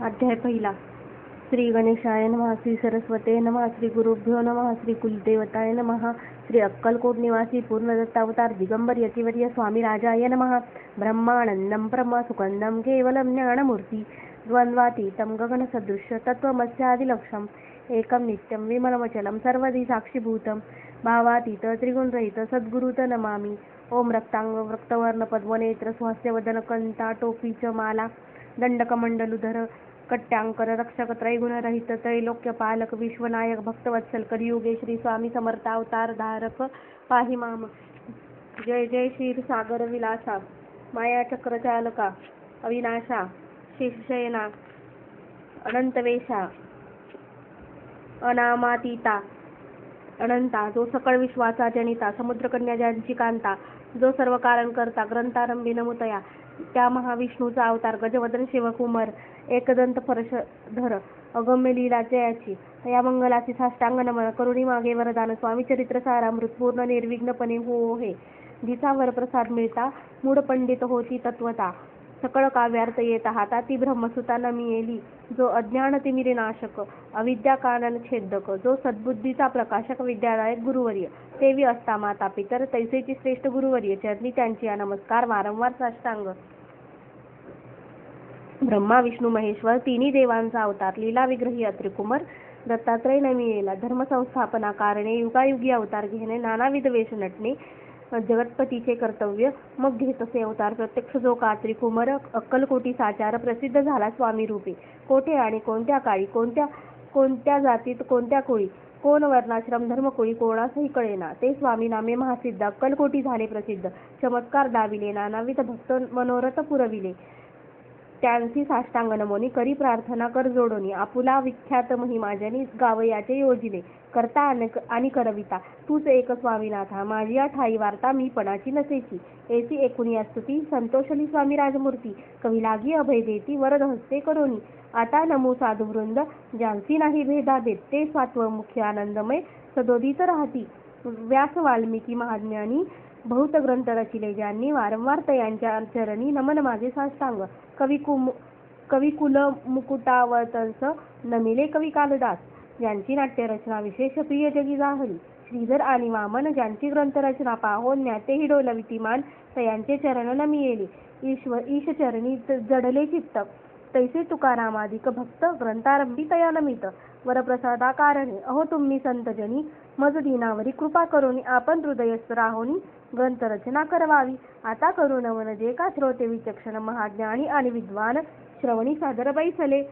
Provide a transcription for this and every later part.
अध्याय पहिला. श्री गणेशाय नमः. श्री सरस्वते नमः. श्री गुरुभ्यो नमः. श्री कुलदेवताय नमः. श्री अक्कलकोट निवासी पूर्णदत्तावतार दिगंबर यतिवर्य स्वामी राजाय नमः. ब्रह्मानंदं ब्रह्मसुखंदं केवलं ज्ञानमूर्ति द्वंद्वातीतं गगनसदृश तत्त्वमस्यादिलक्ष्यम् एकं नित्यं विमलमचलं सर्वधी साक्षीभूतं भावातीत त्रिगुणरहित सद्गुरुत नमामि. ओम रक्तांग रक्तवर्ण पद्मनेत्र सुहास्यवदन कंता टोपी च माला दंडकमंडलुधर कट्यांकर रक्षक त्रैगुणरहित त्रैलोक्यपालक विश्वनायक भक्तवत्सल कलियुगे श्री स्वामी समर्थावतार धारक पाहि माम. जय जय क्षीर सागर विलासा माया चक्रचालका अविनाशा शेषशयना अनंतवेशा अनामातीता अनंता जो सकळ विश्वाचा जनिता समुद्रकन्या ज्यांची कांता जो सर्व कारण करता ग्रंथारंभी नमुतया त्या महाविष्णूचा अवतार गजवदन शिवकुमार एकदंत परशधर अगम्य लीला जयाची या मंगलाची साष्टांग नमन करुणी मागे वरदान स्वामी चरित्र सारामृत पूर्ण निर्विघ्नपणे हो हे जिचा वरप्रसाद मिळता मूढ पंडित होती तत्वता सकळ काव्यार्थ येत हाता ती ब्रह्मसुता नमियेली जो अज्ञान तिमिरे नाशक अविद्या कानन छेदक जो सद्बुद्धीचा प्रकाशक विद्यादायक गुरुवर्य तेवी असता माता पितर तैसेची श्रेष्ठ गुरुवर्य चरणी त्यांची नमस्कार वारंवार साष्टांग. ब्रह्मा विष्णू महेश्वर तिन्ही देवांचा अवतार लीला विग्रही त्रिकुमार दत्तात्रय नमियेला धर्मसंस्थापना कारणे युगायुगी अवतार घेणे नानाविध वेश नटणे जगतपतीचे कर्तव्य मग घेत असे अवतार प्रत्यक्ष जो का त्रिकुमार अक्कलकोटी साचार प्रसिद्ध झाला स्वामी रूपे कोठे आणि कोणत्या काळी कोणत्या जातीत कोणत्या कुळी कोण वर्णाश्रम धर्मकुळी कोणासही कळेना ते स्वामी नामे महासिद्ध अक्कलकोटी झाले प्रसिद्ध चमत्कार दाविले नानाविध भक्त मनोरथ पुरविले त्यांची साष्टांग नमोनी करी प्रार्थना कर जोडोनी आपुला विख्यात महिमाजनी गावयाचे योजिले करता आणि करविता तूच एक स्वामीनाथा माझी ठाई वार्ता मी पणाची नसेची एसी एकुणी स्तुती संतोषली स्वामी राजमूर्ती कवी लागी अभय देती वरद हस्ते करोनी आता नमो साधुवृंद ज्यांची नाही भेदा देत ते स्वात्व मुख्य आनंदमय सदोदित राहती व्यास वाल्मिकी महाज्ञानी बहुत ग्रंथ रचिले ज्यांनी वारंवार तयांच्या चरणी नमन माझे साष्टांग कवी कुल मुकुटावतंस नमिले कवी कालदास ज्यांची नाट्यरचना विशेष प्रिय जगी जाहली श्रीधर आणि वामन ज्यांची ग्रंथरचना पाहोन ज्ञातेही डोलवितीमान तयांचे चरण नमियेले ईश चरणी जडले चित्त तैसे तुकारामादिक भक्त ग्रंथारंभी तया नमित वरप्रसादा कारणे अहो तुम्ही संतजनी मज दीनावरी कृपा करोनी आपण हृदयस्थ राहोनी ग्रंथरचना करवावी. आता करू नमन जे का श्रोते विचक्षण महाज्ञानी आणि विद्वान श्रवणी सादर बैसले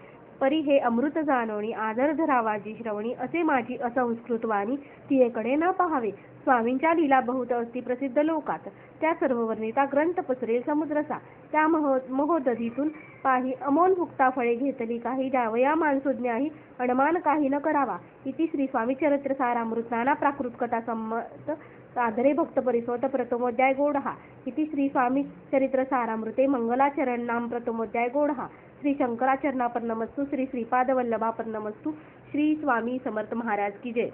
परी हे अमृत जानोनी आदर धरावाजी श्रवणी असे माझी असंस्कृत वाणी तियेकडे न पाहावे. स्वामींच्या लीला बहुत असती प्रसिद्ध लोकात त्या सर्व वर्णिता ग्रंथ पसरेल समुद्रसा त्या महोदधीतून पाही अमोल भुक्ता फळे घेतली काही द्यावया मानसुज्ञाही अणमान काही न करावा. इति श्री स्वामी चरित्र सारामृत नाना प्राकृत कथा संमत सादरे भक्त परिसोत प्रथमोध्याय गोडहा. इति श्री स्वामी चरित्र सारामृते मंगलाचरण नाम प्रथमोध्याय गोडहा. श्री शंकराचरणापर नमस्तु. श्री श्रीपाद वल्लभापर नमस्तु. श्री स्वामी समर्थ महाराज की जय.